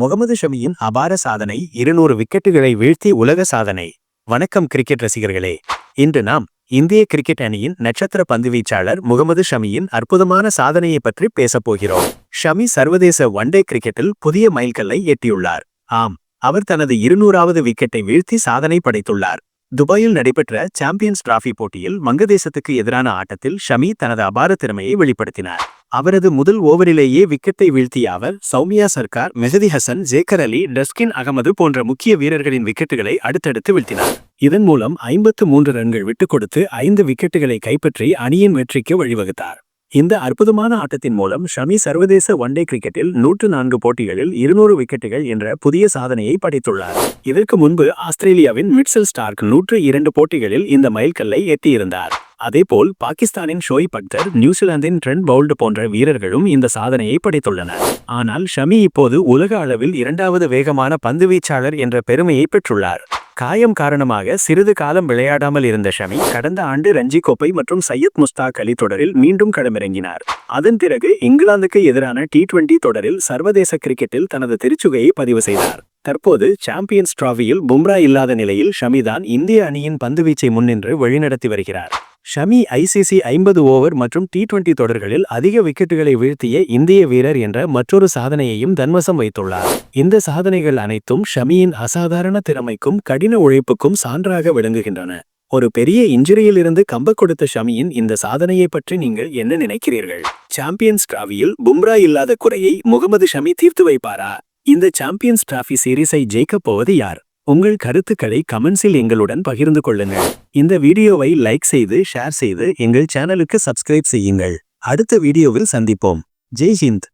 முகமது ஷமியின் அபார சாதனை 200 விக்கெட்டுகளை வீழ்த்தி உலக சாதனை. வணக்கம் கிரிக்கெட் ரசிகர்களே. இன்று நாம் இந்திய கிரிக்கெட் அணியின் நட்சத்திர பந்துவீச்சாளர் முகமது ஷமியின் அற்புதமான சாதனையை பற்றி பேசப்போகிறோம். ஷமி சர்வதேச ஒன்-டே கிரிக்கெட்டில் புதிய மைல்கல்லை எட்டியுள்ளார். ஆம், அவர் தனது 200வது விக்கெட்டை வீழ்த்தி சாதனை படைத்துள்ளார். துபாயில் நடைபெற்ற சாம்பியன்ஸ் டிராபி போட்டியில் வங்கதேசத்துக்கு எதிரான ஆட்டத்தில் ஷமி தனது அபார திறமையை வெளிப்படுத்தினார். அவரது முதல் ஓவரிலேயே விக்கெட்டை வீழ்த்திய அவர் சௌமியா சர்கார், மெஹதி ஹசன், ஜேக்கர் அலி, டஸ்கின் அகமது போன்ற முக்கிய வீரர்களின் விக்கெட்டுகளை அடுத்தடுத்து வீழ்த்தினார். இதன் மூலம் 53 ரன்கள் விட்டுக் கொடுத்து 5 விக்கெட்டுகளை கைப்பற்றி அணியின் வெற்றிக்கு வழிவகுத்தார். இந்த அற்புதமான ஆட்டத்தின் மூலம் ஷமி சர்வதேச ஒன்-டே கிரிக்கெட்டில் 104 போட்டிகளில் 200 விக்கெட்டுகள் என்ற புதிய சாதனையை படைத்துள்ளார். இதற்கு முன்பு ஆஸ்திரேலியாவின் மிட்சல் ஸ்டார்க் 102 போட்டிகளில் இந்த மைல்கல்லை எட்டியிருந்தார். அதேபோல் பாகிஸ்தானின் ஷோயிப் அக்தர், நியூசிலாந்தின் ட்ரெண்ட் பவுல்ட் போன்ற வீரர்களும் இந்த சாதனையை படைத்துள்ளனர். ஆனால் ஷமி இப்போது உலக அளவில் 2வது வேகமான பந்துவீச்சாளர் என்ற பெருமையை பெற்றுள்ளார். காயம் காரணமாக சிறிது காலம் விளையாடாமல் இருந்த ஷமி கடந்த ஆண்டு ரஞ்சி கோப்பை மற்றும் சையத் முஸ்தாக் அலி தொடரில் மீண்டும் களமிறங்கினார். அதன் பிறகு இங்கிலாந்துக்கு எதிரான T20 தொடரில் சர்வதேச கிரிக்கெட்டில் தனது திருச்சுகையை பதிவு செய்தார். தற்போது சாம்பியன்ஸ் டிராபியில் பும்ரா இல்லாத நிலையில் ஷமி தான் இந்திய அணியின் பந்துவீச்சை முன்னின்று வழிநடத்தி வருகிறார். ஷமி ICC 50 ஓவர் மற்றும் T20 தொடர்களில் அதிக விக்கெட்டுகளை வீழ்த்திய இந்திய வீரர் என்ற மற்றொரு சாதனையையும் தன்வசம் வைத்துள்ளார். இந்த சாதனைகள் அனைத்தும் ஷமியின் அசாதாரண திறமைக்கும் கடின உழைப்புக்கும் சான்றாக விளங்குகின்றன. ஒரு பெரிய இன்ஜுரியிலிருந்து கம்பக் கொடுத்த ஷமியின் இந்த சாதனையை பற்றி நீங்கள் என்ன நினைக்கிறீர்கள்? சாம்பியன்ஸ் டிராபியில் பும்ரா இல்லாத குறையை முகமது ஷமி தீர்த்து வைப்பாரா? இந்த சாம்பியன்ஸ் டிராபி சீரீஸை ஜெயிக்கப் போவது யார்? உங்கள் கருத்துக்களை கமெண்ட்ஸில் எங்களுடன் பகிர்ந்து கொள்ளுங்கள். இந்த வீடியோவை லைக் செய்து ஷேர் செய்து எங்கள் சேனலுக்கு சப்ஸ்கிரைப் செய்யுங்கள். அடுத்த வீடியோவில் சந்திப்போம். ஜெய் ஹிந்த்.